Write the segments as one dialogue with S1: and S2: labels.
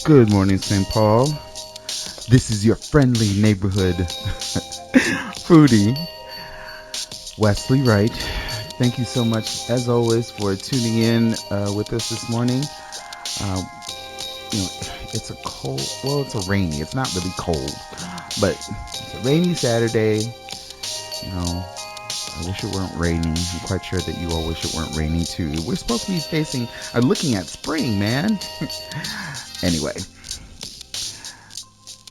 S1: Good morning, St. Paul. This is your friendly neighborhood foodie, Wesley Wright. Thank you so much, as always, for tuning in with us this morning. Uh, it's a cold, well, it's a rainy, it's not really cold, but it's a rainy Saturday. I wish it weren't raining. I'm quite sure that you all wish it weren't raining too. We're supposed to be looking at spring, man. Anyway,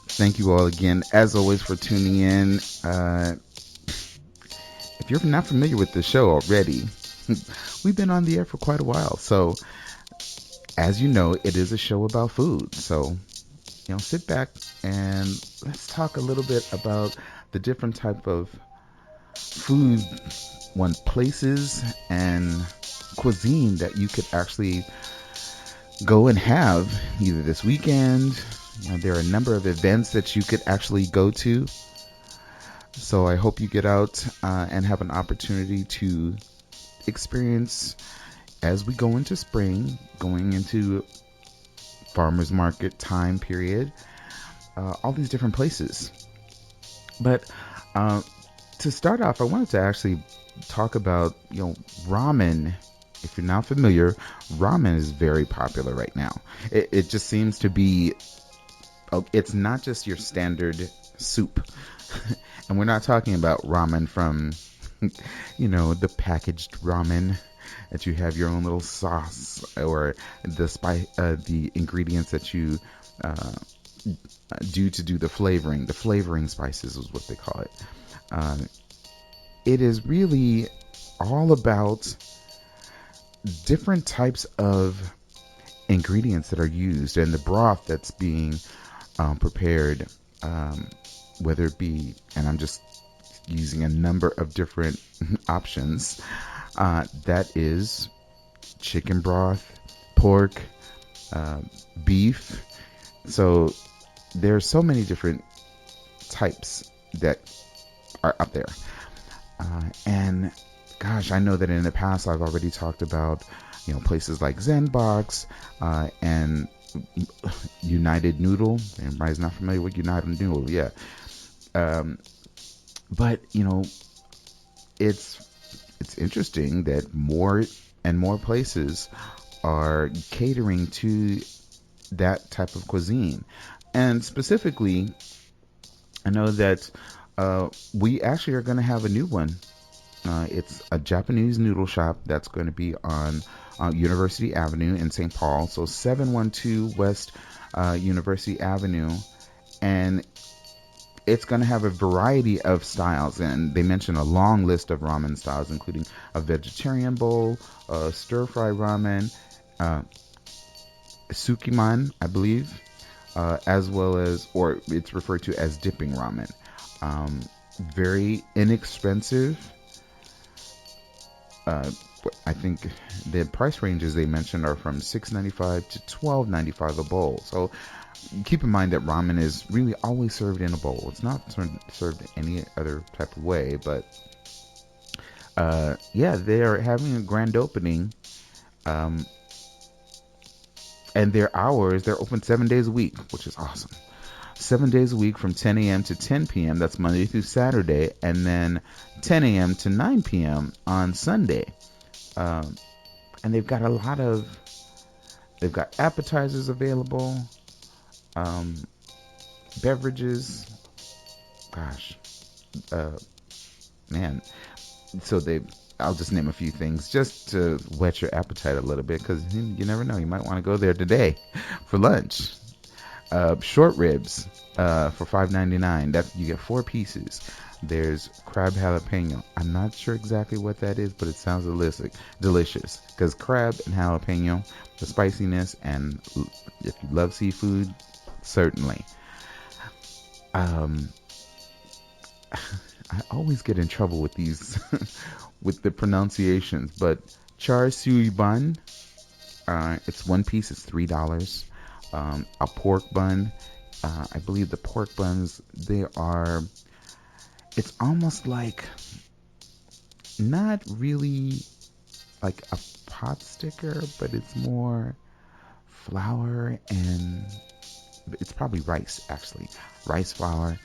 S1: thank you all again, as always, for tuning in. If you're not familiar with the show already, we've been on the air for quite a while. So, as you know, it is a show about food. So, sit back and let's talk a little bit about the different type of food, places and cuisine that you could actually go and have either this weekend. There are a number of events that you could actually go to. So I hope you get out and have an opportunity to experience as we go into spring, going into farmers market time period, all these different places. But to start off, I wanted to actually talk about, ramen. If you're not familiar, ramen is very popular right now. It just seems to be, it's not just your standard soup. And we're not talking about ramen from, the packaged ramen that you have your own little sauce or the ingredients that you uh, do the flavoring. The flavoring spices is what they call it. Uh, it is really all about different types of ingredients that are used and the broth that's being prepared, whether it be, and I'm just using a number of different options. That is chicken broth, pork, uh, beef. So there's so many different types that are up there. And gosh, I know that in the past I've already talked about, places like Zenbox and United Noodle. Everybody's not familiar with United Noodle, yeah. Um, but it's interesting that more and more places are catering to that type of cuisine. And specifically, I know that we actually are going to have a new one. It's a Japanese noodle shop that's going to be on University Avenue in St. Paul. So 712 West University Avenue. And it's going to have a variety of styles. And they mention a long list of ramen styles, including a vegetarian bowl, stir-fry ramen, uh, sukiman, I believe, as well as, or it's referred to as dipping ramen. Um, Very inexpensive. Uh, I think the price ranges they mentioned are from $6.95 to $12.95 a bowl. So keep in mind that ramen is really always served in a bowl. It's not served any other type of way. But yeah, they are having a grand opening. Um, and their hours, they're open 7 days a week, which is awesome. 7 days a week from 10 a.m. to 10 p.m. That's Monday through Saturday, and then 10 a.m. to 9 p.m. on Sunday. Um, and they've got appetizers available, um, beverages. Gosh, uh, man. So I'll just name a few things just to whet your appetite a little bit because you never know. You might want to go there today for lunch. Short ribs for $5.99. That you get 4 pieces. There's crab jalapeno. I'm not sure exactly what that is, but it sounds delicious. Because crab and jalapeno, the spiciness, and if you love seafood, certainly. Um, I always get in trouble with these, with the pronunciations, but char siu bun. It's 1 piece. It's $3. A pork bun. I believe the pork buns, it's almost like not really like a pot sticker, but it's more flour and it's probably rice actually, rice flour,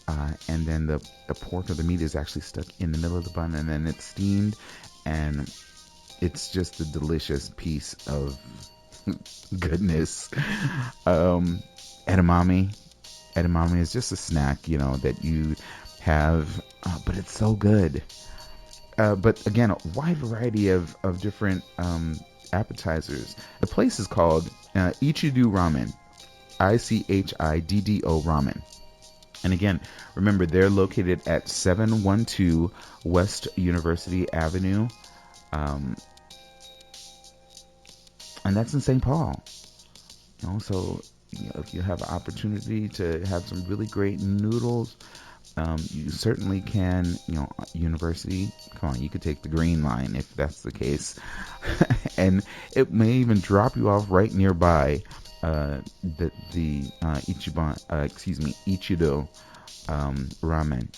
S1: and then the pork or the meat is actually stuck in the middle of the bun, and then it's steamed, and it's just a delicious piece of goodness. Um, edamame. Edamame is just a snack, that you have, but it's so good. But again, a wide variety of different appetizers. The place is called Ichiddo Ramen. Ichiddo Ramen. And again, remember, they're located at 712 West University Avenue. Um, and that's in St. Paul. So if you have an opportunity to have some really great noodles, you certainly can. University, come on, you could take the green line if that's the case. And it may even drop you off right nearby the Ichiddo Ramen.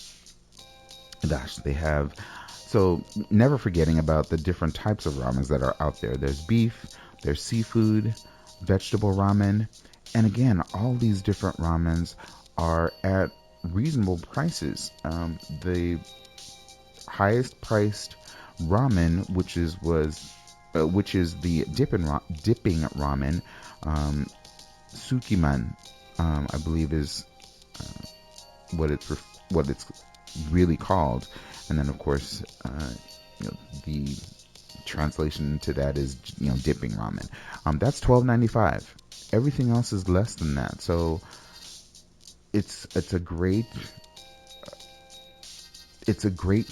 S1: Gosh, they have. So never forgetting about the different types of ramens that are out there. There's beef, there's seafood, vegetable ramen, and again, all these different ramens are at reasonable prices. The highest priced ramen, which is the dipping ramen, sukiman, I believe is what it's really called, and then of course, the translation to that is dipping ramen. That's $12.95. Everything else is less than that. So it's a great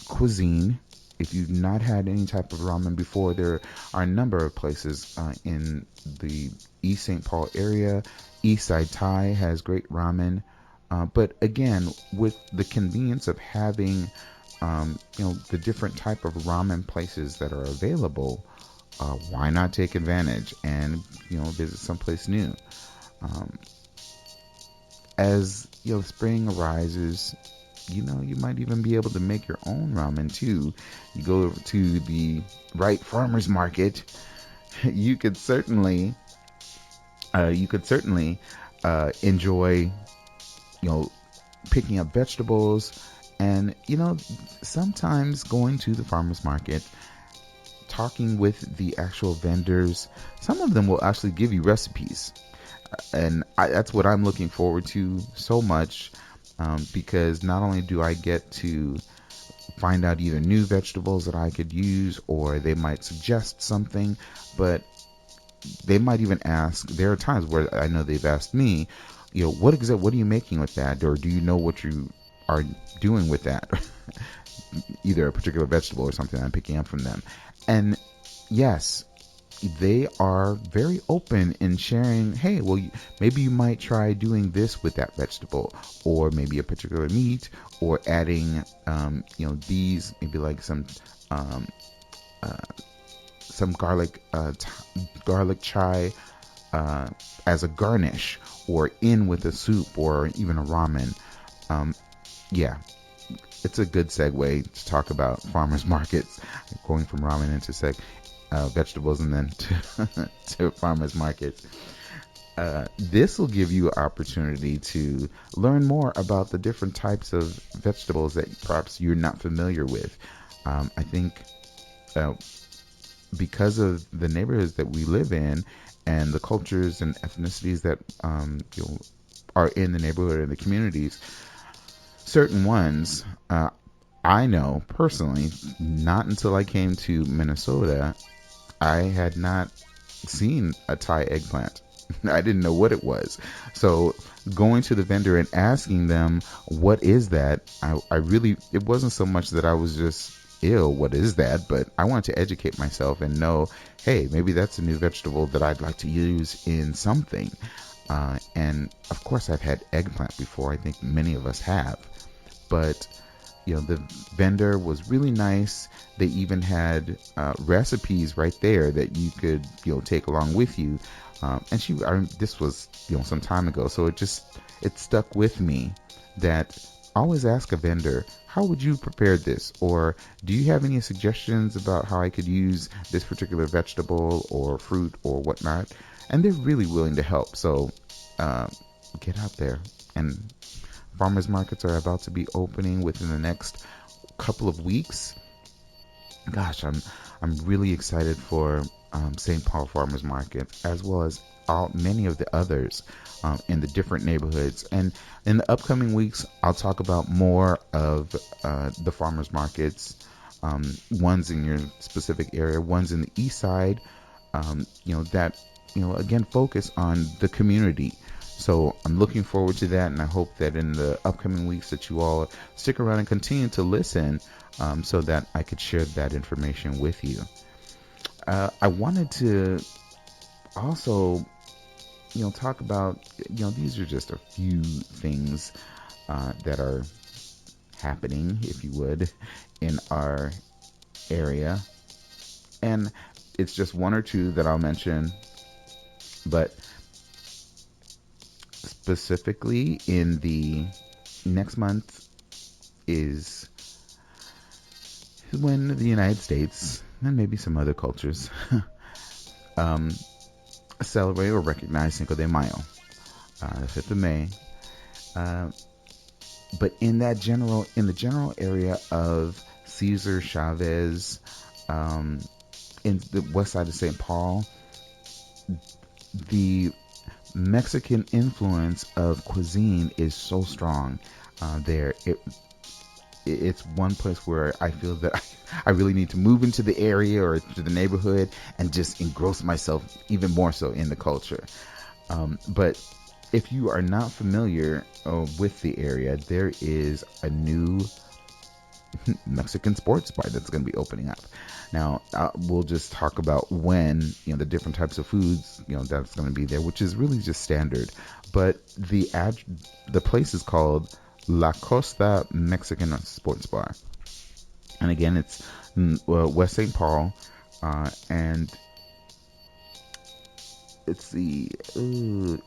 S1: cuisine. If you've not had any type of ramen before, there are a number of places in the East St. Paul area. East Side Thai has great ramen. But again, with the convenience of having, the different type of ramen places that are available, why not take advantage and, visit someplace new? Um, as, spring arises, you might even be able to make your own ramen too. You go to the right farmer's market. You could certainly, enjoy, picking up vegetables, and sometimes going to the farmer's market, talking with the actual vendors. Some of them will actually give you recipes, and that's what I'm looking forward to so much, because not only do I get to find out either new vegetables that I could use, or they might suggest something, but they might even ask. There are times where I know they've asked me, what are you making with that, or do you know what you are doing with that? Either a particular vegetable or something I'm picking up from them. And yes, they are very open in sharing, hey, well, maybe you might try doing this with that vegetable, or maybe a particular meat, or adding, these, maybe like um, uh, some garlic chai, as a garnish, or in with a soup, or even a ramen. Yeah, it's a good segue to talk about farmers markets, going from ramen into vegetables, and then to farmers markets. This will give you an opportunity to learn more about the different types of vegetables that perhaps you're not familiar with. I think because of the neighborhoods that we live in, and the cultures and ethnicities that are in the neighborhood and the communities, certain ones, I know personally, not until I came to Minnesota, I had not seen a Thai eggplant. I didn't know what it was. So going to the vendor and asking them, what is that? I really, it wasn't so much that I was just, ew, what is that? But I wanted to educate myself and know, hey, maybe that's a new vegetable that I'd like to use in something. And of course, I've had eggplant before. I think many of us have. But the vendor was really nice. They even had recipes right there that you could take along with you. And this was some time ago, so it stuck with me that always ask a vendor, how would you prepare this, or do you have any suggestions about how I could use this particular vegetable or fruit or whatnot? And they're really willing to help. So get out there. And farmers markets are about to be opening within the next couple of weeks. Gosh, I'm really excited for St. Paul Farmers Market, as well as many of the others in the different neighborhoods. And in the upcoming weeks, I'll talk about more of the farmers markets, ones in your specific area, ones in the east side, that, again, focus on the community. So I'm looking forward to that, and I hope that in the upcoming weeks that you all stick around and continue to listen, so that I could share that information with you. I wanted to also, talk about, these are just a few things that are happening, if you would, in our area. And it's just one or two that I'll mention, but specifically in the next month is when the United States and maybe some other cultures um, celebrate or recognize Cinco de Mayo, the 5th of May. Uh, but in the general area of Cesar Chavez, in the west side of St. Paul, the Mexican influence of cuisine is so strong there. It's one place where I feel that I really need to move into the area or to the neighborhood and just engross myself even more so in the culture. But if you are not familiar with the area, there is a new Mexican sports bar that's going to be opening up. Now, we'll just talk about when, the different types of foods, that's going to be there, which is really just standard. But the place is called La Costa Mexican Sports Bar. And again, it's West St. Paul. And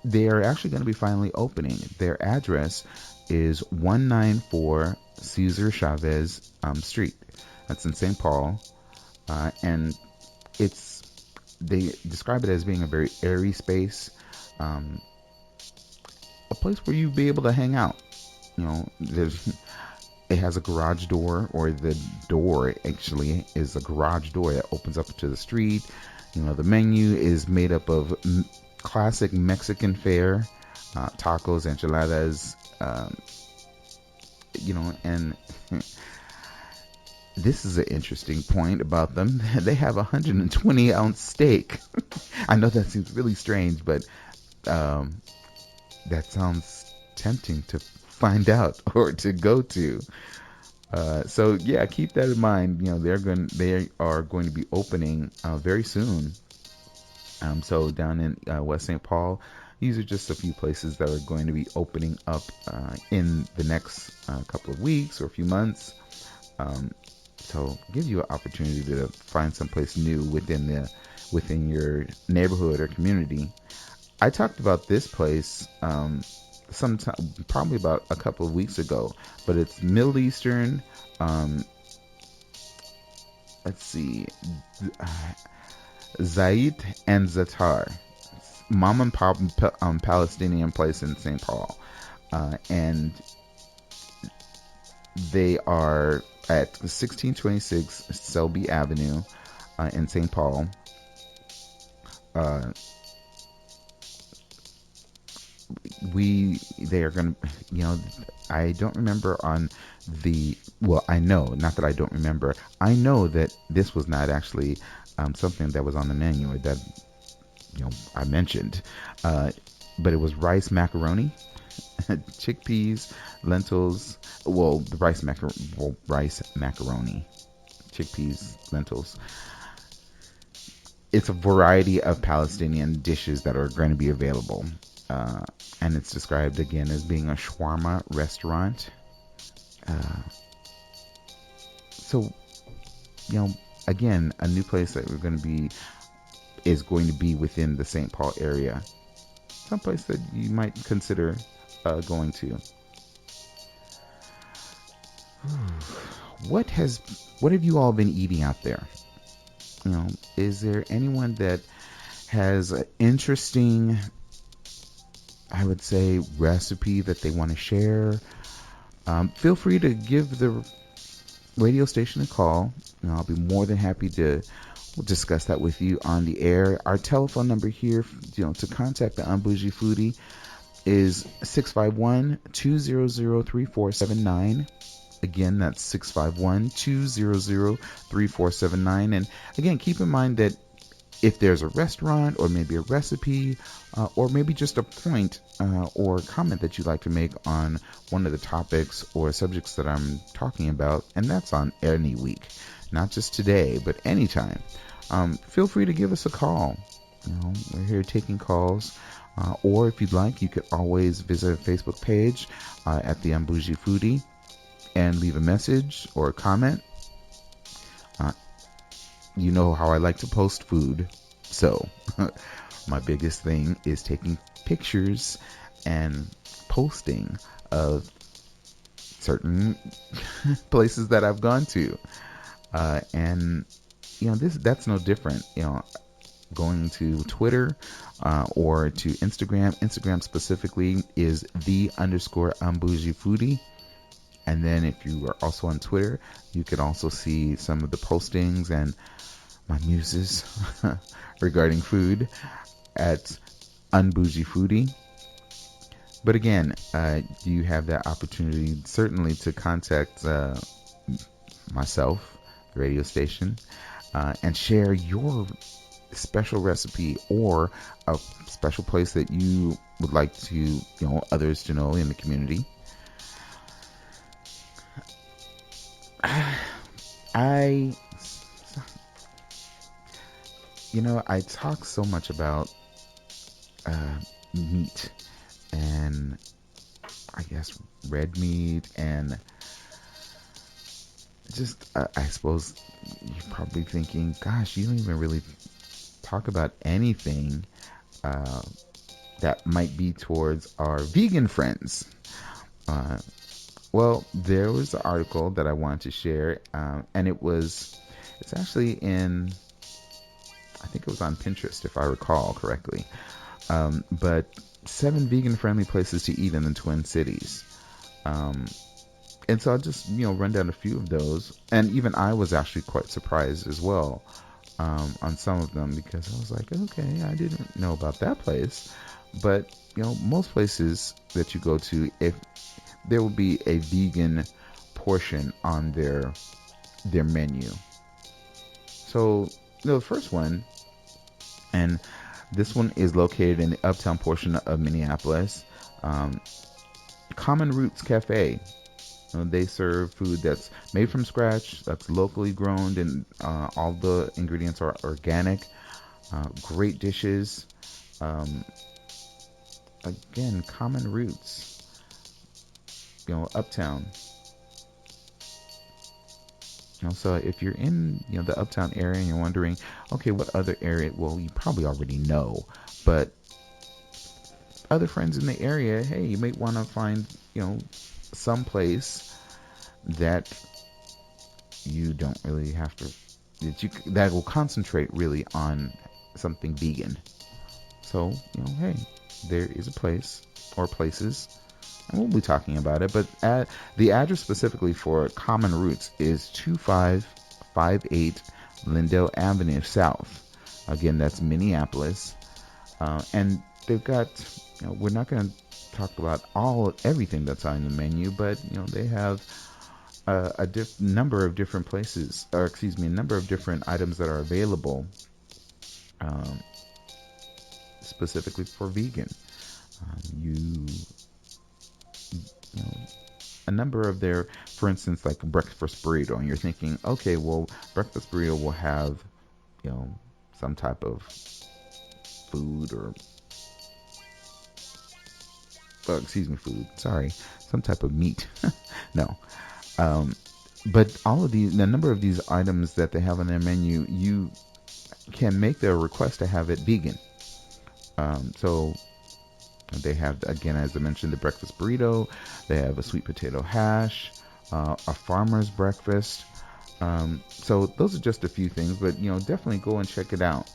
S1: they are actually going to be finally opening. Their address is 194 Cesar Chavez Street. That's in St. Paul. And they describe it as being a very airy space, a place where you'd be able to hang out. It has a garage door, or the door actually is a garage door that opens up to the street. The menu is made up of classic Mexican fare, tacos, enchiladas, and this is an interesting point about them. They have a 120-ounce steak. I know that seems really strange, but that sounds tempting to find out or to go to. So yeah, keep that in mind. They are going to be opening very soon. So down in West St. Paul, these are just a few places that are going to be opening up in the next couple of weeks or a few months. So give you an opportunity to find someplace new within your neighborhood or community. I talked about this place sometime, probably about a couple of weeks ago, but it's Middle Eastern. Let's see, Zaid and Zatar, mom and pop Palestinian place in St. Paul, and they are at 1626 Selby Avenue in St. Paul. They are going to, I don't remember I know, not that I don't remember, I know that this was not actually something that was on the menu or that, I mentioned, but it was rice macaroni, chickpeas, lentils, the rice macaroni, chickpeas, lentils. It's a variety of Palestinian dishes that are going to be available. And it's described again as being a shawarma restaurant. So, again, a new place that is going to be within the St. Paul area. Someplace that you might consider going to. What have you all been eating out there? Is there anyone that has an interesting I would say, recipe that they want to share, feel free to give the radio station a call. I'll be more than happy to discuss that with you on the air. Our telephone number here, to contact the Un-Bougie Foodie is 651-200-3479. Again, that's 651-200-3479. And again, keep in mind that if there's a restaurant or maybe a recipe or maybe just a point or comment that you'd like to make on one of the topics or subjects that I'm talking about, and that's on any week, not just today, but anytime, feel free to give us a call. We're here taking calls. Or if you'd like, you could always visit our Facebook page at the Un-Bougie Foodie and leave a message or a comment. You know how I like to post food. So my biggest thing is taking pictures and posting of certain places that I've gone to. And that's no different. Going to Twitter or to Instagram. Instagram specifically is _Un-Bougie Foodie. And then if you are also on Twitter, you can also see some of the postings and my muses regarding food at Un-Bougie Foodie. But again, you have that opportunity certainly to contact myself, the radio station, and share your special recipe or a special place that you would like to others to know in the community. I talk so much about meat and I guess red meat and just I suppose you're probably thinking, gosh, you don't even really talk about anything that might be towards our vegan friends. Well, there was an article that I wanted to share, and it's actually I think it was on Pinterest, if I recall correctly. But 7 vegan-friendly places to eat in the Twin Cities. And so I'll just, run down a few of those. And even I was actually quite surprised as well on some of them because I was like, okay, I didn't know about that place. But, most places that you go to, if there will be a vegan portion on their menu. So, the first one, and this one is located in the uptown portion of Minneapolis, Common Roots Cafe. They serve food that's made from scratch, that's locally grown, and all the ingredients are organic. Great dishes. Again, Common Roots. Uptown. So if you're in the uptown area and you're wondering, okay, what other area? Well, you probably already know, but other friends in the area, hey, you might want to find some place that you don't really have to that will concentrate really on something vegan. So hey, there is a place or places. And we'll be talking about it, but the address specifically for Common Roots is 2558 Lindell Avenue South. Again, that's Minneapolis. And they've got, we're not going to talk about everything that's on the menu, but, they have a number of different places, or excuse me, a number of different items that are available specifically for vegan. A number of their, for instance, like a breakfast burrito, and you're thinking, okay, well, breakfast burrito will have, some type of food some type of meat. No. But the number of these items that they have on their menu, you can make their request to have it vegan. So they have, again, as I mentioned, the breakfast burrito. They have a sweet potato hash, a farmer's breakfast. So those are just a few things, but definitely go and check it out.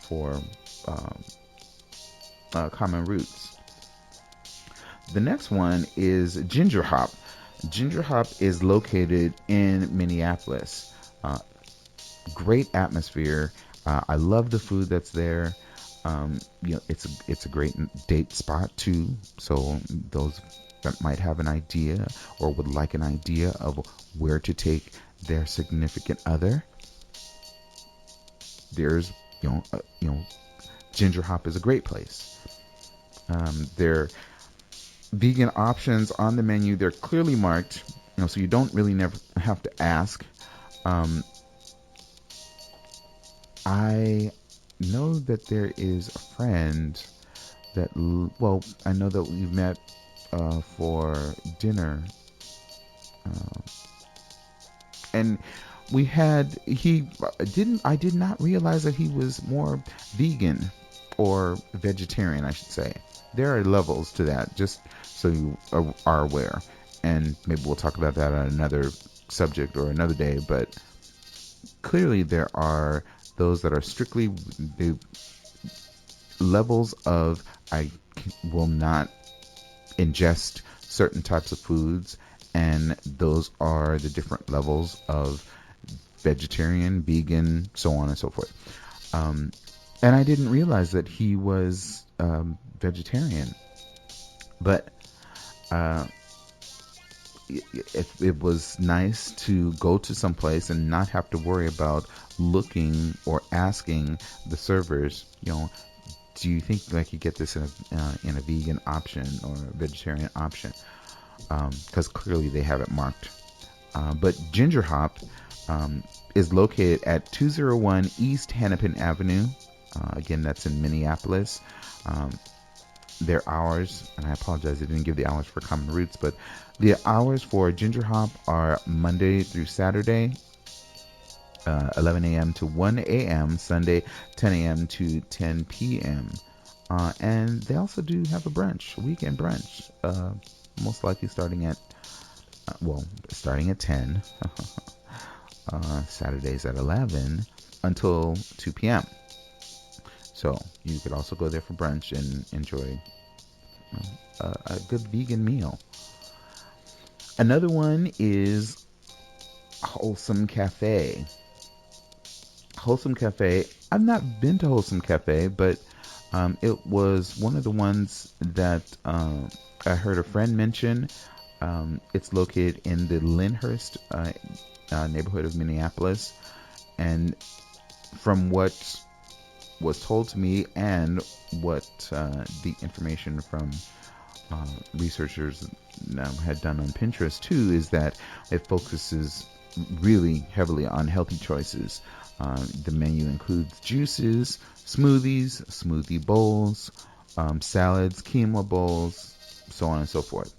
S1: For Common Roots. The next one is Ginger Hop. Ginger Hop is located in Minneapolis. Uh, Great atmosphere. I love the food that's there. It's a great date spot too. So those that might have an idea or would like an idea of where to take their significant other, there's Ginger Hop is a great place. Their vegan options on the menu, they're clearly marked, so you don't really never have to ask. Um, I know that there is a friend that, well, I know that we've met for dinner, uh, and I did not realize that he was more vegan or vegetarian, I should say. There are levels to that, just so you are aware. And maybe we'll talk about that on another subject or another day, but clearly there are those that are strictly the levels of will not ingest certain types of foods, and those are the different levels of vegetarian, vegan, so on and so forth. And I didn't realize that he was vegetarian, but uh, it was nice to go to some place and not have to worry about looking or asking the servers, do you think I could get this in a vegan option or a vegetarian option? Because clearly they have it marked. But Ginger Hop is located at 201 East Hennepin Avenue. Again, that's in Minneapolis. Their hours, and I apologize, I didn't give the hours for Common Roots, but the hours for Ginger Hop are Monday through Saturday, 11 a.m. to 1 a.m., Sunday, 10 a.m. to 10 p.m. And they also do have a brunch, a weekend brunch, most likely starting at 10, Saturdays at 11 until 2 p.m. So you could also go there for brunch and enjoy a good vegan meal. Another one is Wholesome Cafe. Wholesome Cafe. I've not been to Wholesome Cafe, but it was one of the ones that I heard a friend mention. It's located in the Lyndhurst neighborhood of Minneapolis, and from what was told to me and what the information from researchers had done on Pinterest too, is that it focuses really heavily on healthy choices. The menu includes juices, smoothies, smoothie bowls, salads, quinoa bowls, so on and so forth.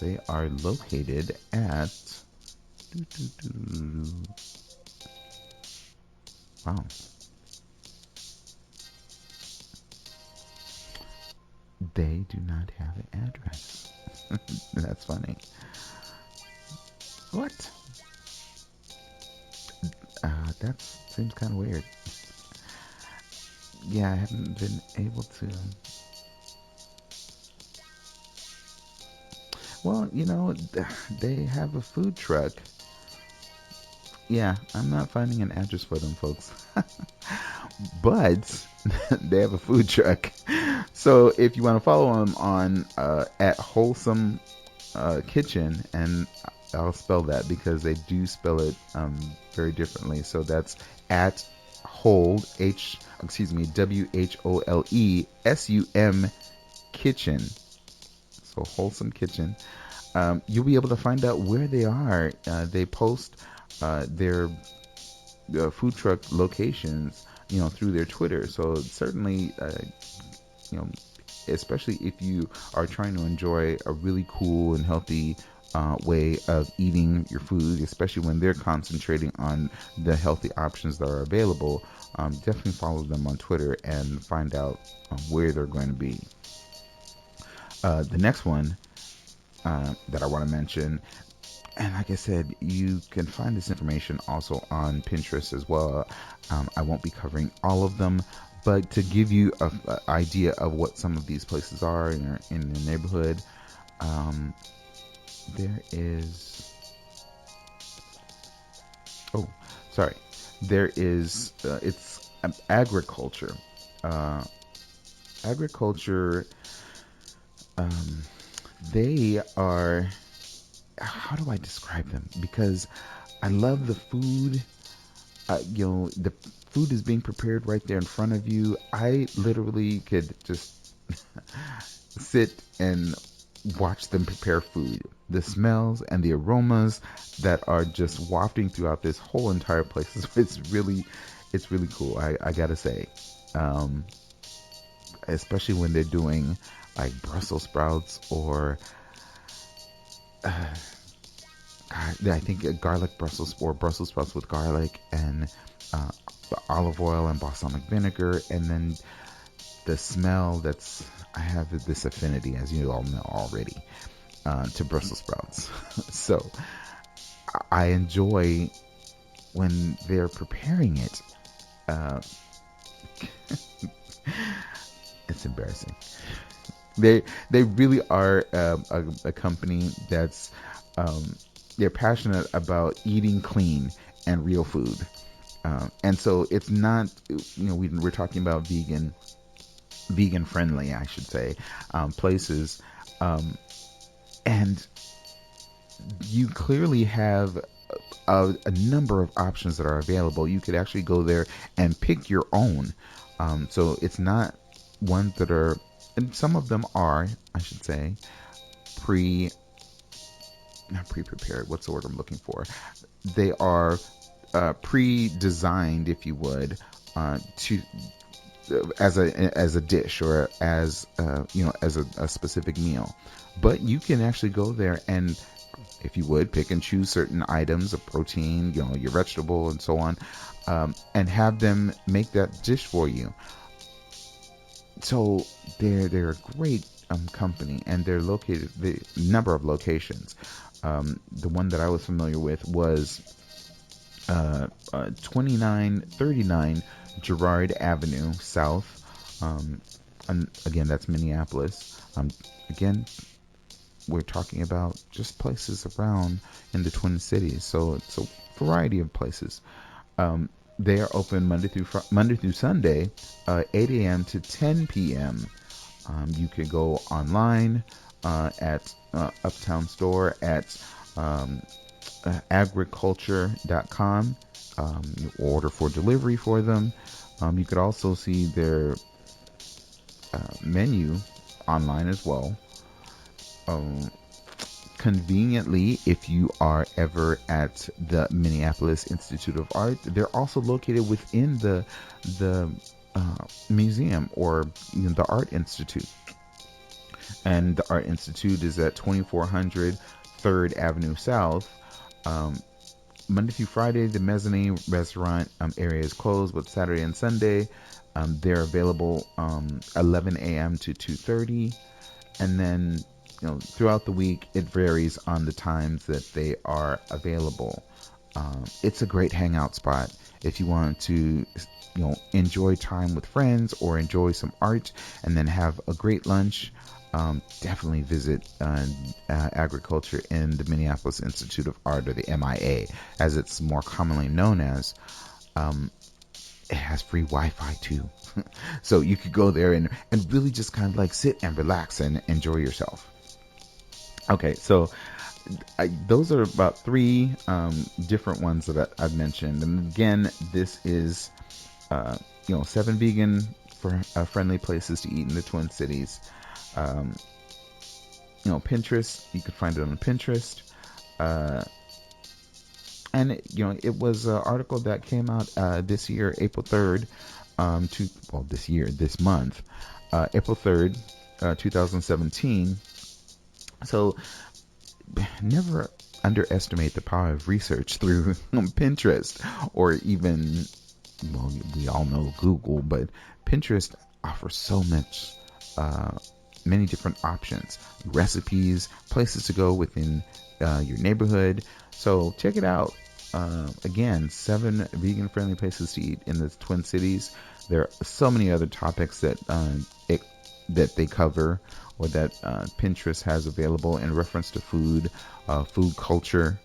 S1: They are located at... Wow. They do not have an address. That's funny. What? That seems kind of weird. Yeah, I haven't been able to. Well, they have a food truck. Yeah, I'm not finding an address for them, folks. But they have a food truck. So if you want to follow them on at Wholesome Kitchen, and I'll spell that because they do spell it very differently. So that's at WHOLESUM Kitchen. So Wholesome Kitchen. You'll be able to find out where they are. They post their food truck locations, through their Twitter. So certainly, especially if you are trying to enjoy a really cool and healthy way of eating your food, especially when they're concentrating on the healthy options that are available, definitely follow them on Twitter and find out where they're going to be. The next one that I want to mention, and like I said, you can find this information also on Pinterest as well. I won't be covering all of them, But to give you a idea of what some of these places are in the neighborhood, um, there is. Oh, sorry. There is. It's agriculture. Uh, agriculture. Um, they are. How do I describe them? Because I love the food. The food is being prepared right there in front of you. I literally could just sit and watch them prepare food. The smells and the aromas that are just wafting throughout this whole entire place it's really cool. I gotta say, um, especially when they're doing like Brussels sprouts or uh, I think garlic Brussels or Brussels sprouts with garlic and uh, olive oil and balsamic vinegar, and then the smell that's I have this affinity, as you all know already, to Brussels sprouts. So I enjoy when they're preparing it. Uh, it's embarrassing. They really are a company that's um, they're passionate about eating clean and real food. And so it's not, we're talking about vegan friendly, I should say, places. Um, and you clearly have a number of options that are available. You could actually go there and pick your own. So it's not ones that are, and some of them are, I should say, pre, not pre-prepared. What's the word I'm looking for? They are pre-designed, if you would, to as a dish or as as a specific meal. But you can actually go there and, if you would, pick and choose certain items of protein, your vegetable and so on, and have them make that dish for you. So they're a great company, and they're located the number of locations. The one that I was familiar with was 2939 Girard Avenue South. And again, that's Minneapolis. Again, we're talking about just places around in the Twin Cities, so it's a variety of places. They are open Monday through Sunday, 8 a.m. to 10 p.m. You can go online at Uptown Store at agriculture.com. You order for delivery for them. You could also see their menu online as well. Um, Conveniently, if you are ever at the Minneapolis Institute of Art, they're also located within the museum, or the Art Institute. And the Art Institute is at 2400 3rd Avenue South. Um, Monday through Friday, the mezzanine restaurant area is closed, but Saturday and Sunday, they're available 11 a.m. to 2:30, and then throughout the week it varies on the times that they are available. It's a great hangout spot if you want to enjoy time with friends or enjoy some art and then have a great lunch. Definitely visit agriculture in the Minneapolis Institute of Art, or the MIA as it's more commonly known as. um, it has free Wi-Fi too. So you could go there and really just kind of like sit and relax and enjoy yourself. Okay, so those are about three different ones that I've mentioned. And again, this is, 7 vegan for friendly places to eat in the Twin Cities. Um, Pinterest, you can find it on Pinterest. Uh, and it was an article that came out this year, April 3rd, this month, April 3rd, 2017. So never underestimate the power of research through Pinterest, or even, well, we all know Google, but Pinterest offers so much, many different options, recipes, places to go within your neighborhood. So check it out. Again, 7 vegan-friendly places to eat in the Twin Cities. There are so many other topics it, that they cover or that Pinterest has available in reference to food, food culture.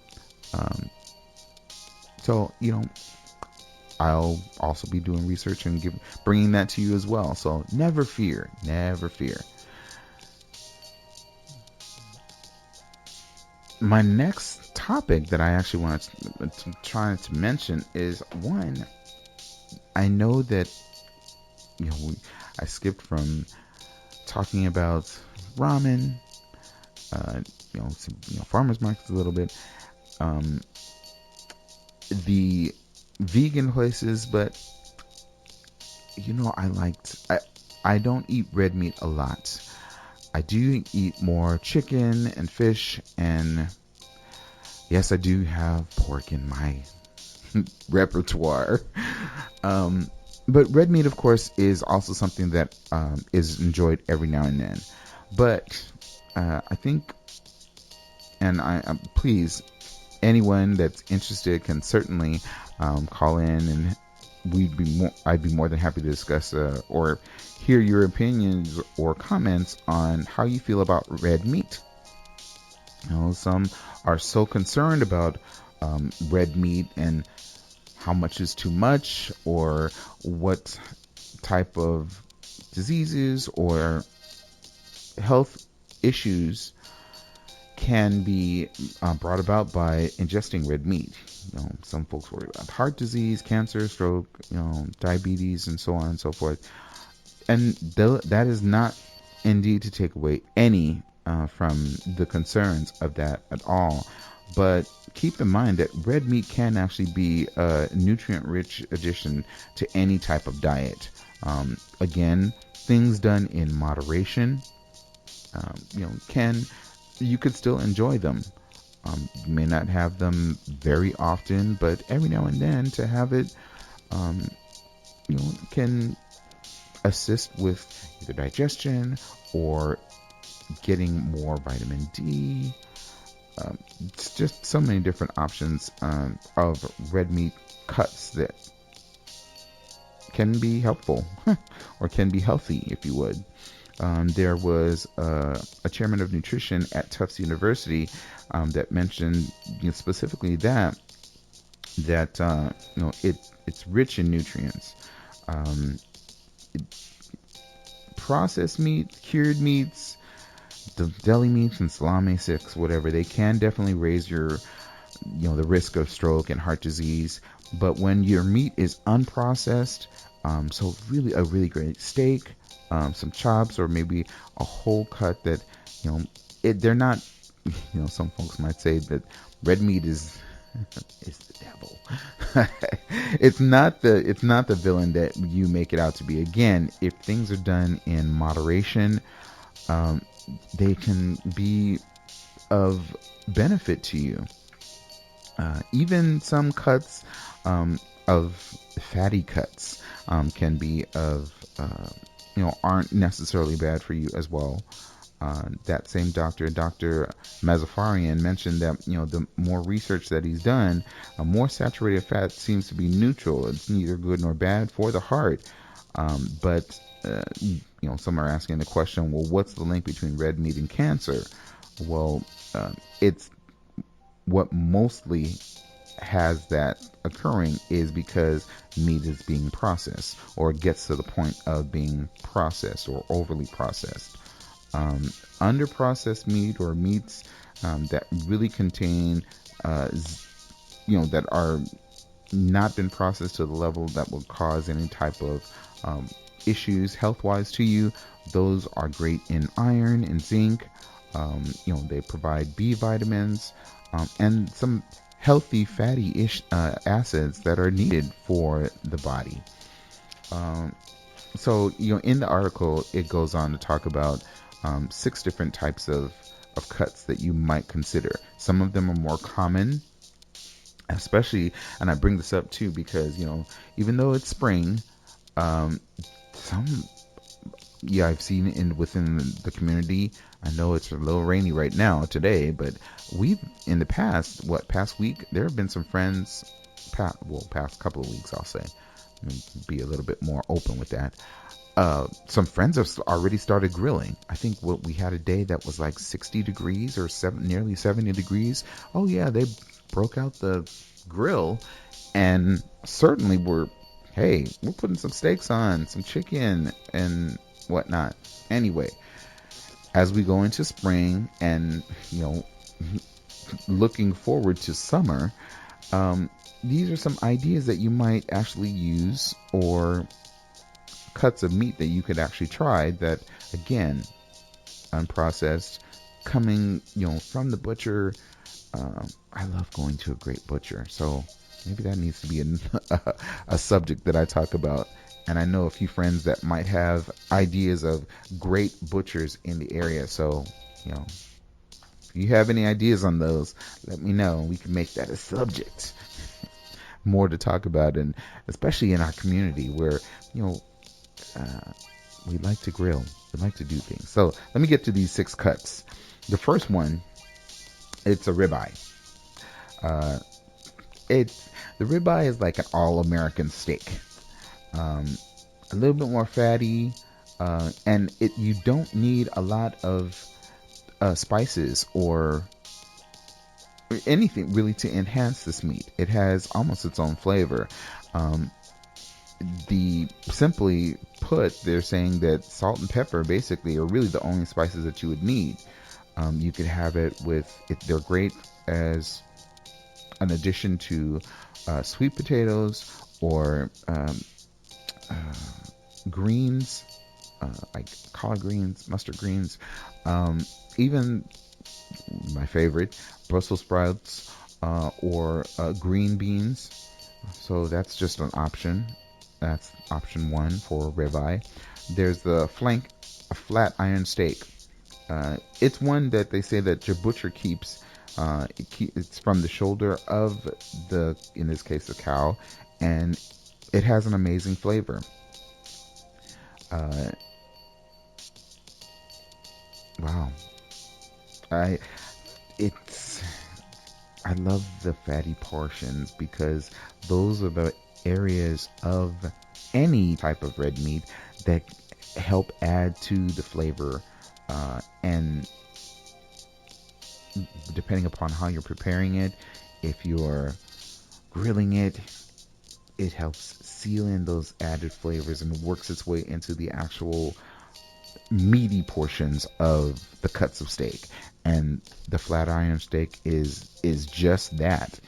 S1: Um, so, I'll also be doing research and bringing that to you as well. So never fear, never fear. My next topic that I actually want to try to mention is one. I know that you know I skipped from talking about ramen, farmers markets a little bit, um, the vegan places, but I don't eat red meat a lot. I do eat more chicken and fish, and yes, I do have pork in my repertoire. Um, but red meat, of course, is also something that is enjoyed every now and then. But I think, and please, anyone that's interested can certainly call in, and I'd be more than happy to discuss or hear your opinions or comments on how you feel about red meat. Some are so concerned about red meat and how much is too much, or what type of diseases or health issues can be brought about by ingesting red meat. Some folks worry about heart disease, cancer, stroke, diabetes, and so on and so forth. And that is not indeed to take away any from the concerns of that at all. But keep in mind that red meat can actually be a nutrient-rich addition to any type of diet. Again, things done in moderation, you could still enjoy them. You may not have them very often, but every now and then to have it, um, can assist with either digestion or getting more vitamin D. It's just so many different options of red meat cuts that can be helpful or can be healthy, if you would. There was a chairman of nutrition at Tufts University that mentioned specifically that it's rich in nutrients. Um, Processed meat, cured meats, the deli meats and salami sticks, whatever, they can definitely raise the risk of stroke and heart disease. But when your meat is unprocessed, so really a really great steak, some chops, or maybe a whole cut that, they're not, some folks might say that red meat is is the devil. It's not the villain that you make it out to be. Again, if things are done in moderation, um, they can be of benefit to you. Even some cuts of fatty cuts can be aren't necessarily bad for you as well. That same doctor, Dr. Mazafarian, mentioned that the more research that he's done, more saturated fat seems to be neutral. It's neither good nor bad for the heart. But some are asking the question, well, what's the link between red meat and cancer? Well, it's what mostly has that occurring is because meat is being processed or gets to the point of being processed or overly processed. Under processed meat or meats that really contain, that are not been processed to the level that would cause any type of issues health wise to you, those are great in iron and zinc. They provide B vitamins and some healthy fatty acids that are needed for the body. So, in the article, it goes on to talk about 6 different types of cuts that you might consider. Some of them are more common, especially, and I bring this up too because, even though it's spring, some Yeah, I've seen in within the community. I know it's a little rainy right now today, but we've in the past week, there have been some friends, past couple of weeks, I'll say. Let me be a little bit more open with that. Some friends have already started grilling. I think what we had a day that was like 60 degrees or nearly 70 degrees. Oh yeah, they broke out the grill and certainly were, hey, we're putting some steaks on, some chicken and whatnot. Anyway, as we go into spring and, you know, looking forward to summer, um, these are some ideas that you might actually use, or cuts of meat that you could actually try that, again, unprocessed, coming, from the butcher. I love going to a great butcher. So maybe that needs to be a subject that I talk about. And I know a few friends that might have ideas of great butchers in the area. So, if you have any ideas on those, let me know. We can make that a subject. More to talk about, and especially in our community where, you know, we like to grill. We like to do things. So let me get to these 6 cuts. The first one, it's a ribeye. Uh, it's the ribeye is like an all-American steak. Um, a little bit more fatty, and you don't need a lot of spices or anything really to enhance this meat. It has almost its own flavor. Um, the simply put, they're saying that salt and pepper basically are really the only spices that you would need. You could have it with it. They're great as an addition to sweet potatoes or uh, greens, like collard greens, mustard greens, even my favorite, Brussels sprouts, or green beans. So that's just an option. That's option one for ribeye. There's the a flat iron steak. It's one that they say that your butcher keeps. It's from the shoulder of in this case, the cow, and it has an amazing flavor. Uh, wow, I it's I love the fatty portions because those are the areas of any type of red meat that help add to the flavor. And depending upon how you're preparing it, if you're grilling it, it helps seal in those added flavors and works its way into the actual meaty portions of the cuts of steak. And the flat iron steak is just that.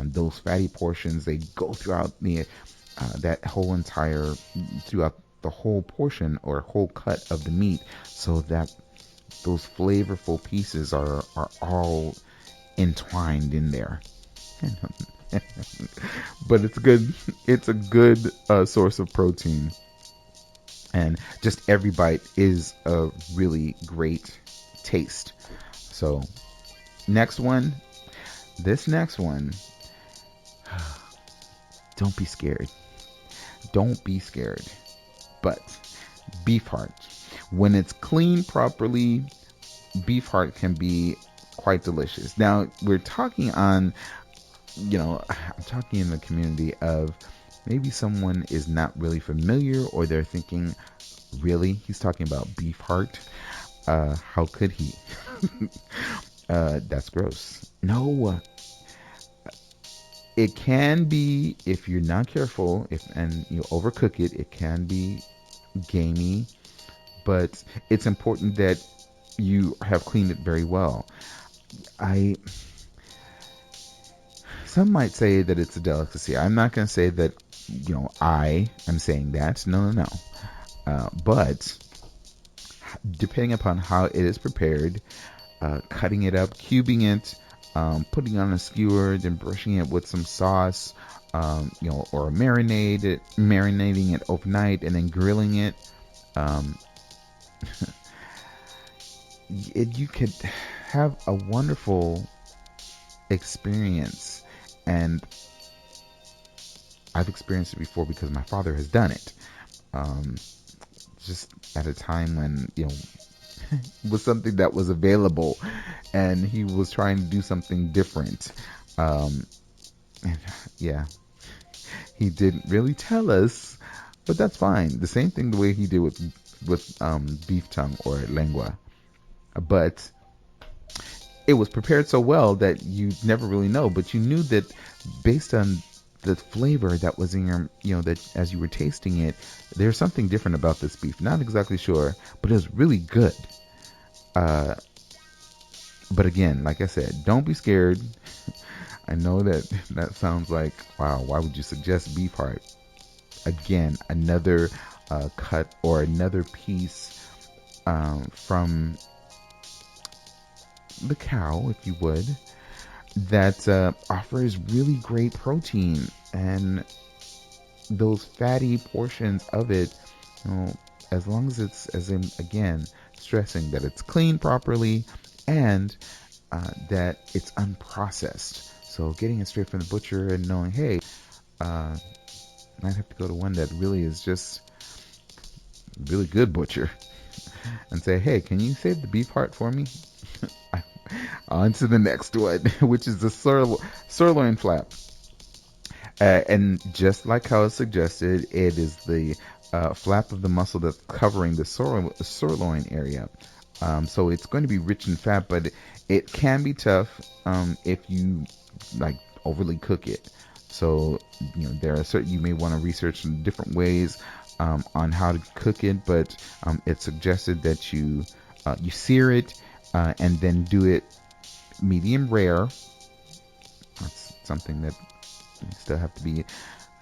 S1: Those fatty portions, they go throughout that whole entire throughout the whole portion or whole cut of the meat, so that those flavorful pieces are all entwined in there. But it's good. It's a good source of protein, and just every bite is a really great taste. So, next one. This next one, don't be scared. Don't be scared. But beef heart, when it's cleaned properly, beef heart can be quite delicious. Now, we're talking on, I'm talking in the community of maybe someone is not really familiar, or they're thinking, really? He's talking about beef heart? How could he? That's gross. No, it can be, if you're not careful, and you overcook it, it can be gamey, but it's important that you have cleaned it very well. I Some might say that it's a delicacy. I'm not going to say that, I am saying that. No, no, no. But depending upon how it is prepared, cutting it up, cubing it, putting on a skewer, then brushing it with some sauce, or marinating it overnight and then grilling it. Um, you could have a wonderful experience, and I've experienced it before because my father has done it. Um, just at a time when, was something that was available, and he was trying to do something different. Um, and yeah, he didn't really tell us, but that's fine. The same thing the way he did with beef tongue or lengua, but it was prepared so well that you never really know, but you knew that based on the flavor that was in your, that as you were tasting it, there's something different about this beef. Not exactly sure, but it was really good. Uh, but again, like I said, don't be scared. I know that that sounds like, wow, why would you suggest beef heart? Again, another cut or another piece from the cow, if you would, that offers really great protein, and those fatty portions of it, as long as it's, as in, again, stressing that it's cleaned properly, and that it's unprocessed. So getting it straight from the butcher and knowing, hey, uh, might have to go to one that really is just really good butcher and say, hey, can you save the beef heart for me? On to the next one, which is the sirloin flap. And just like how it's suggested, it is the flap of the muscle that's covering the sirloin area. So it's going to be rich in fat, but it can be tough if you like overly cook it. So there are certain, you may want to research different ways on how to cook it, but it's suggested that you sear it and then do it medium rare. That's something that you still have to be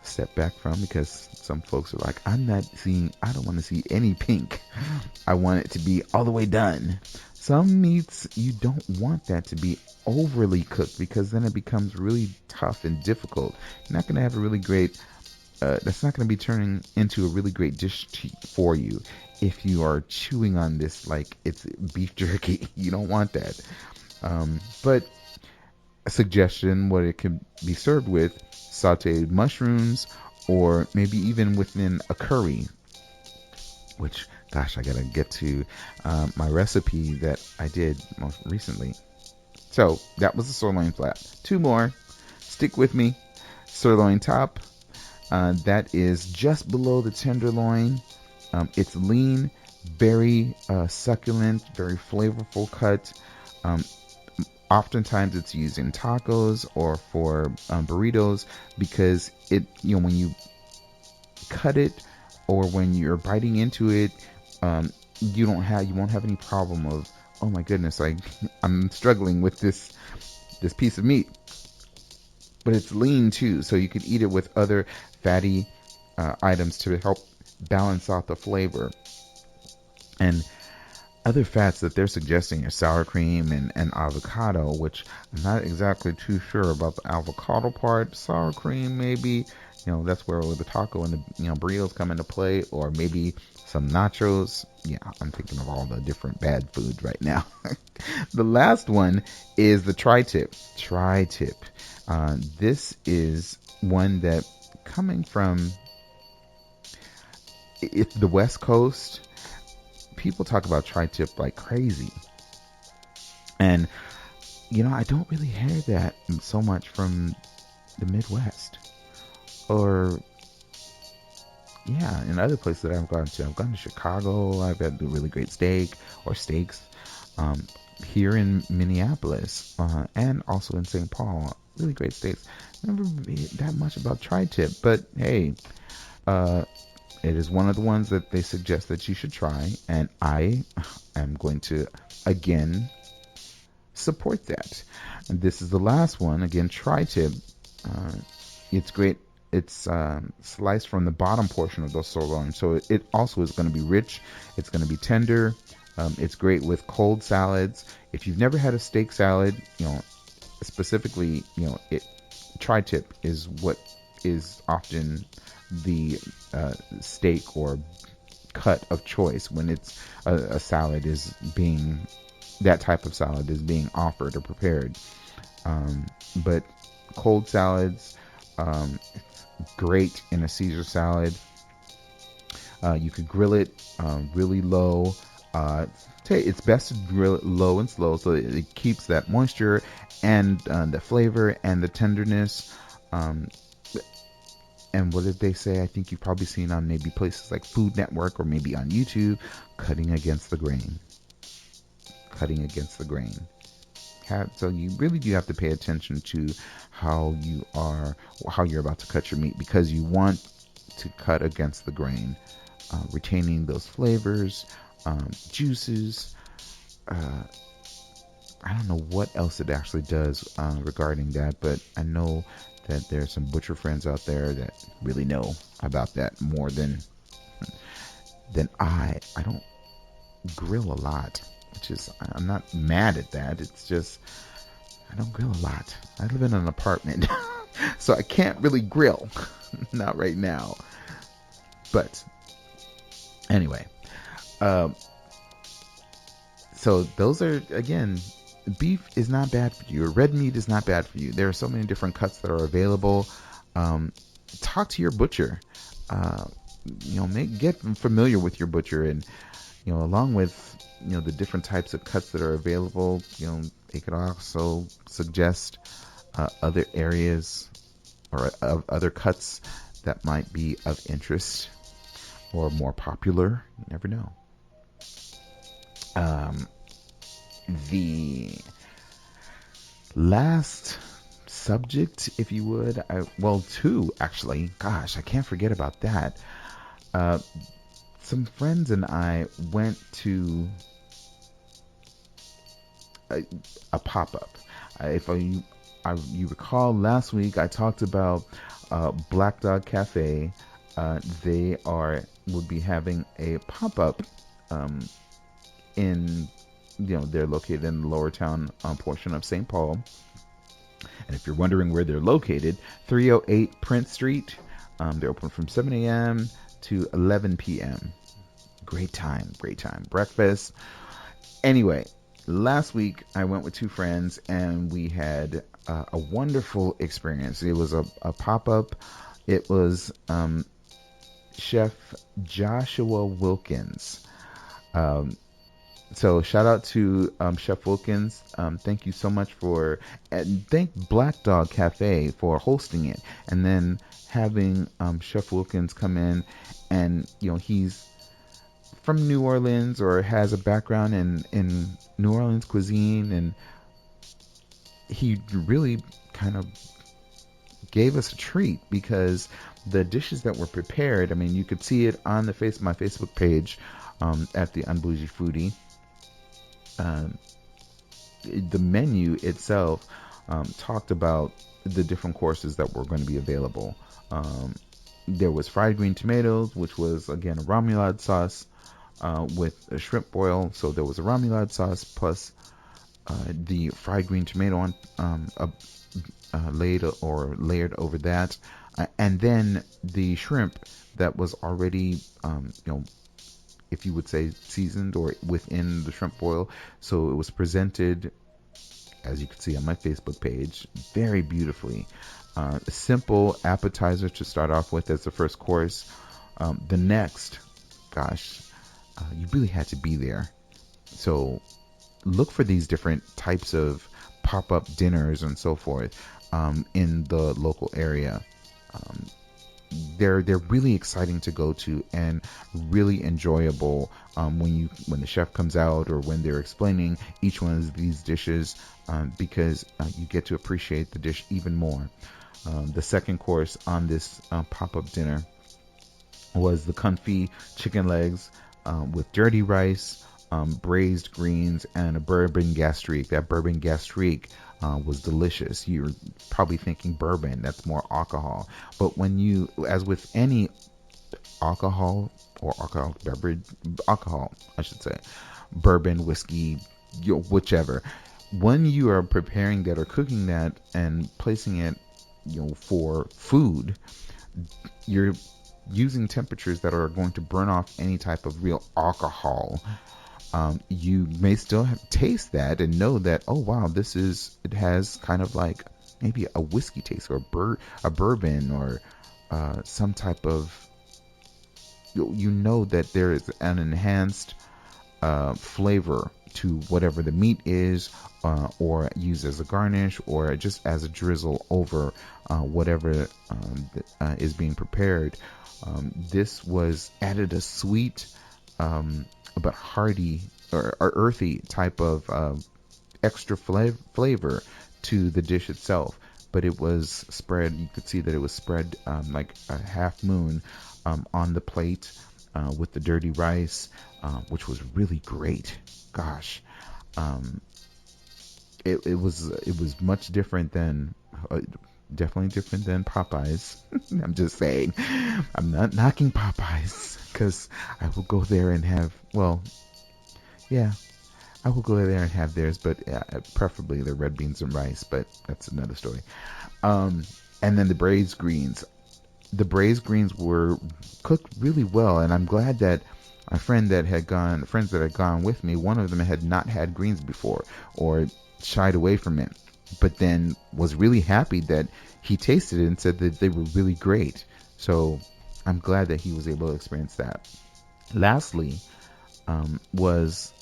S1: step back from, because some folks are like, I don't want to see any pink. I want it to be all the way done. Some meats, you don't want that to be overly cooked, because then it becomes really tough and difficult. You're not going to have a really great, that's not going to be turning into a really great dish for you if you are chewing on this like it's beef jerky. You don't want that. But a suggestion, what it can be served with: sauteed mushrooms, or maybe even within a curry, which, gosh, I gotta get to my recipe that I did most recently. So that was the sirloin flap. Two more. Stick with me. Sirloin top. That is just below the tenderloin. It's lean, very succulent, very flavorful cut. Um, Oftentimes it's used in tacos or for burritos, because it, when you cut it or when you're biting into it, you won't have any problem of, oh my goodness, I'm struggling with this piece of meat. But it's lean too, so you could eat it with other fatty items to help balance out the flavor. And other fats that they're suggesting are sour cream and avocado, which I'm not exactly too sure about the avocado part. Sour cream, maybe, that's where the taco and the burritos come into play, or maybe some nachos. Yeah, I'm thinking of all the different bad foods right now. The last one is the tri-tip. Tri-tip. This is one that, coming from the West Coast, people talk about tri-tip like crazy. And, I don't really hear that so much from the Midwest. Or, yeah, in other places that I've gone to. I've gone to Chicago. I've had a really great steak or steaks. Here in Minneapolis and also in St. Paul. Really great steaks. Never that much about tri-tip. But, hey, it is one of the ones that they suggest that you should try, and I am going to again support that. And this is the last one. Again, tri-tip. It's great. It's sliced from the bottom portion of the sirloin, so it also is going to be rich. It's going to be tender. It's great with cold salads. If you've never had a steak salad, specifically, tri-tip is what is often the steak or cut of choice when it's a salad is being, that type of salad is being offered or prepared. But cold salads, it's great in a Caesar salad. You could grill it really low. It's best to grill it low and slow so it keeps that moisture and the flavor and the tenderness. Um, and what did they say? I think you've probably seen on maybe places like Food Network or maybe on YouTube, cutting against the grain. Cutting against the grain. So you really do have to pay attention to how you're about to cut your meat, because you want to cut against the grain, retaining those flavors, juices. I don't know what else it actually does regarding that, but I know that there's some butcher friends out there that really know about that more than I. I don't grill a lot, which is, I'm not mad at that. It's just I don't grill a lot. I live in an apartment, so I can't really grill. Not right now. But anyway, um, so those are, again, beef is not bad for you. Red meat is not bad for you. There are so many different cuts that are available. Um, Talk to your butcher. Uh, get familiar with your butcher, and along with the different types of cuts that are available. They could also suggest other areas or other cuts that might be of interest or more popular. You never know. The last subject, if you would, two actually. Gosh, I can't forget about that. Some friends and I went to a pop-up. If you recall, last week I talked about Black Dog Cafe. They would be having a pop-up in, they're located in the lower town portion of St. Paul. And if you're wondering where they're located, 308 Prince Street. They're open from 7 a.m. to 11 p.m. Great time. Breakfast. Anyway, last week I went with two friends and we had a wonderful experience. It was a pop-up. It was Chef Joshua Wilkins. So shout out to Chef Wilkins. Thank you so much and thank Black Dog Cafe for hosting it, and then having Chef Wilkins come in, and he's from New Orleans or has a background in New Orleans cuisine, and he really kind of gave us a treat because the dishes that were prepared, I mean, you could see it on my Facebook page at the Un-Bougie Foodie. The menu itself talked about the different courses that were going to be available. There was fried green tomatoes, which was, again, a remoulade sauce with a shrimp boil. So there was a remoulade sauce plus the fried green tomato layered over that, and then the shrimp that was already, if you would say, seasoned or within the shrimp boil. So it was presented, as you can see on my Facebook page, very beautifully. A simple appetizer to start off with as the first course. The next, gosh, you really had to be there. So look for these different types of pop-up dinners and so forth in the local area. They're really exciting to go to and really enjoyable when the chef comes out or when they're explaining each one of these dishes, because you get to appreciate the dish even more. The second course on this pop-up dinner was the confit chicken legs with dirty rice, braised greens, and a bourbon gastrique. That bourbon gastrique was delicious. You're probably thinking bourbon, that's more alcohol. But as with any alcohol or alcoholic beverage, alcohol, I should say, bourbon, whiskey, whichever, when you are preparing that or cooking that and placing it, for food, you're using temperatures that are going to burn off any type of real alcohol. You may still taste that and know that, oh wow, it has kind of like maybe a whiskey taste or a bourbon or some type of you know that there is an enhanced flavor to whatever the meat is, or used as a garnish, or just as a drizzle over whatever is being prepared. This was added a sweet, but hearty or earthy type of extra flavor to the dish itself. But it was spread, you could see that it was spread like a half moon on the plate with the dirty rice, which was really great. Gosh, um, it was much different than definitely different than Popeyes. I'm just saying, I'm not knocking Popeyes because I will go there and have, well, yeah, I will go there and have theirs, but preferably the red beans and rice. But that's another story. Um, and then the braised greens. The braised greens were cooked really well, and I'm glad that a friends that had gone with me, one of them had not had greens before or shied away from it, but then was really happy that he tasted it and said that they were really great. So I'm glad that he was able to experience that. Lastly, was,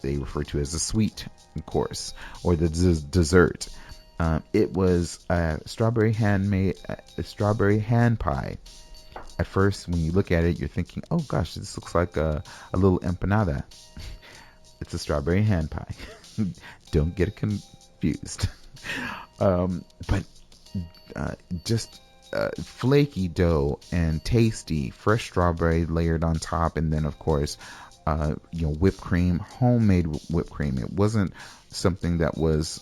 S1: they refer to as the sweet course or the dessert. It was a strawberry hand pie. At first, when you look at it, you're thinking, "Oh gosh, this looks like a little empanada." It's a strawberry hand pie. Don't get it confused. But just flaky dough and tasty, fresh strawberry layered on top, and then of course, whipped cream, homemade whipped cream. It wasn't something that was,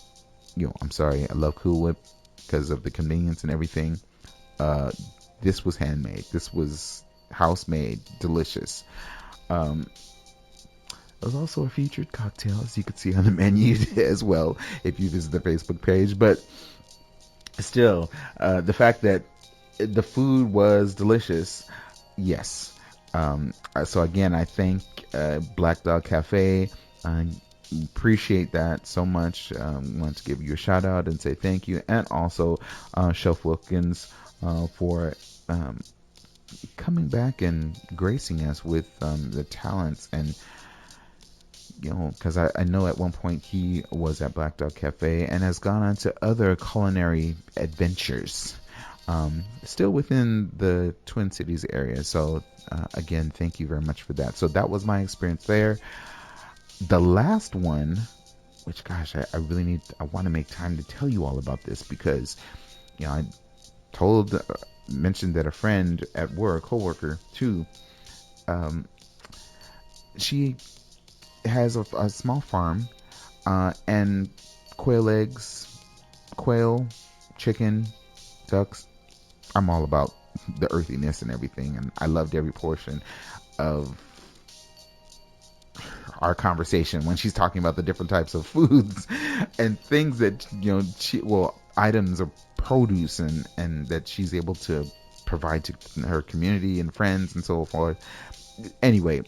S1: I'm sorry, I love Cool Whip because of the convenience and everything. Uh, this was handmade. This was house made, delicious. Um, There's also a featured cocktail, as you can see on the menu as well, if you visit the Facebook page. But still, the fact that the food was delicious, yes. So again, I thank Black Dog Cafe. I appreciate that so much. Want to give you a shout out and say thank you, and also Chef Wilkins for coming back and gracing us with the talents, and because I know at one point he was at Black Dog Cafe and has gone on to other culinary adventures, still within the Twin Cities area. So again, thank you very much for that. So that was my experience there. The last one, which gosh, I want to make time to tell you all about this, because I mentioned that a friend at work, coworker too, she has a small farm, and quail eggs, quail, chicken, ducks. I'm all about the earthiness and everything, and I loved every portion of our conversation when she's talking about the different types of foods and things that items of produce and that she's able to provide to her community and friends and so forth. Anyway,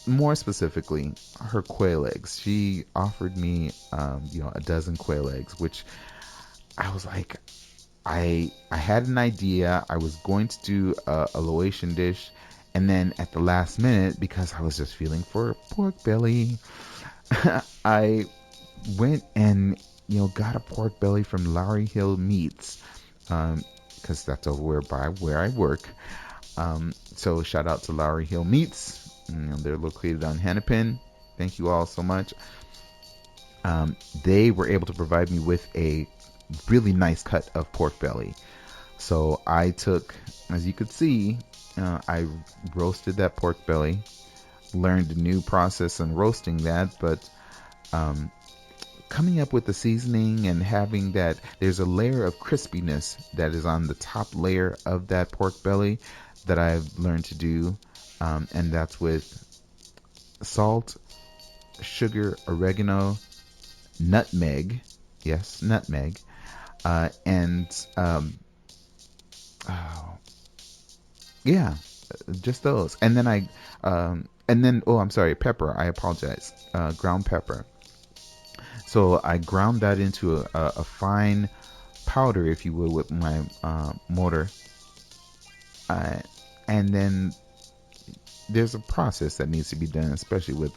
S1: more specifically, her quail eggs. She offered me, a dozen quail eggs, which I was like, I had an idea. I was going to do a Laotian dish, and then at the last minute, because I was just feeling for pork belly, I went and got a pork belly from Lowry Hill Meats, because that's over where I work. So shout out to Lowry Hill Meats. They're located on Hennepin. Thank you all so much. They were able to provide me with a really nice cut of pork belly. So I took, as you could see, I roasted that pork belly, learned a new process in roasting that, but coming up with the seasoning and having that, there's a layer of crispiness that is on the top layer of that pork belly that I've learned to do, and that's with salt, sugar, oregano, nutmeg, yes, nutmeg, and yeah, just those. And then I'm sorry, pepper. I apologize. Ground pepper. So I ground that into a fine powder, if you will, with my mortar. And then there's a process that needs to be done, especially with,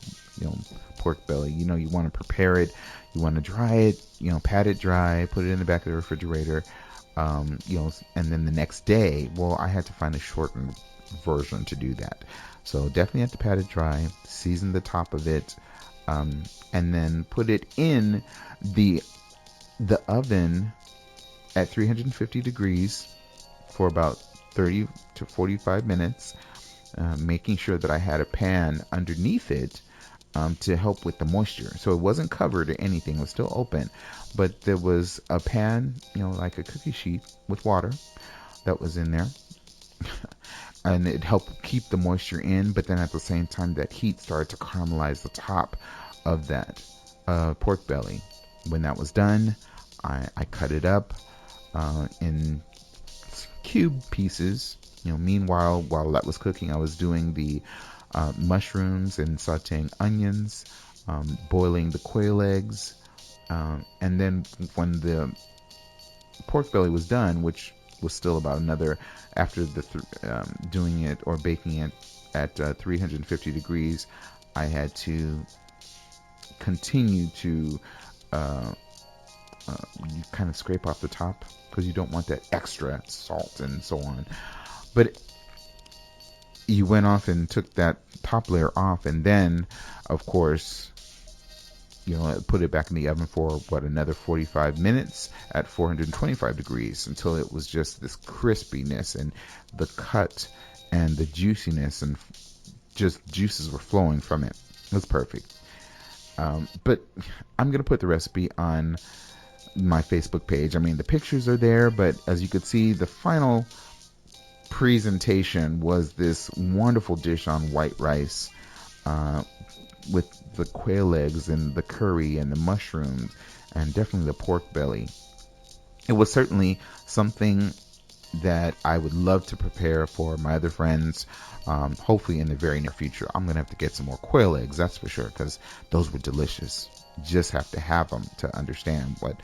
S1: pork belly. You want to prepare it, you want to dry it, pat it dry, put it in the back of the refrigerator, and then the next day, well, I had to find a shortened version to do that. So definitely have to pat it dry, season the top of it, and then put it in the oven at 350 degrees for about 30 to 45 minutes, making sure that I had a pan underneath it to help with the moisture. So it wasn't covered or anything, it was still open, but there was a pan, like a cookie sheet with water that was in there. And it helped keep the moisture in, but then at the same time, that heat started to caramelize the top of that pork belly. When that was done, I cut it up in cube pieces. Meanwhile, while that was cooking, I was doing the mushrooms and sauteing onions, boiling the quail eggs, and then when the pork belly was done, which was still about another, after doing it or baking it at 350 degrees, I had to continue to you kind of scrape off the top because you don't want that extra salt and so on. But you went off and took that top layer off, and then, of course, put it back in the oven for another 45 minutes at 425 degrees until it was just this crispiness and the cut and the juiciness, and just juices were flowing from it. It was perfect. But I'm going to put the recipe on my Facebook page. I mean, the pictures are there, but as you could see, the final presentation was this wonderful dish on white rice, with the quail eggs and the curry and the mushrooms and definitely the pork belly. It was certainly something that I would love to prepare for my other friends, hopefully in the very near future. I'm going to have to get some more quail eggs, that's for sure, because those were delicious. Just have to have them to understand what...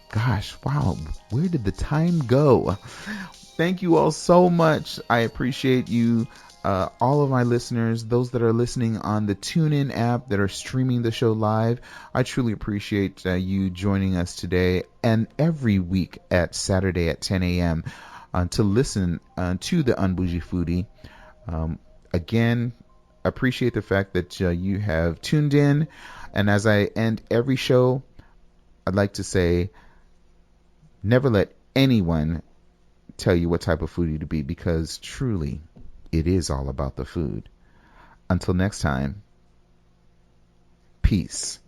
S1: Gosh, wow, where did the time go? Thank you all so much. I appreciate you, all of my listeners, those that are listening on the TuneIn app, that are streaming the show live. I truly appreciate you joining us today and every week at Saturday at 10 a.m. To listen to the Un-Bougie Foodie. Again, appreciate the fact that you have tuned in. And as I end every show, I'd like to say, never let anyone tell you what type of foodie to be, because truly, it is all about the food. Until next time, peace.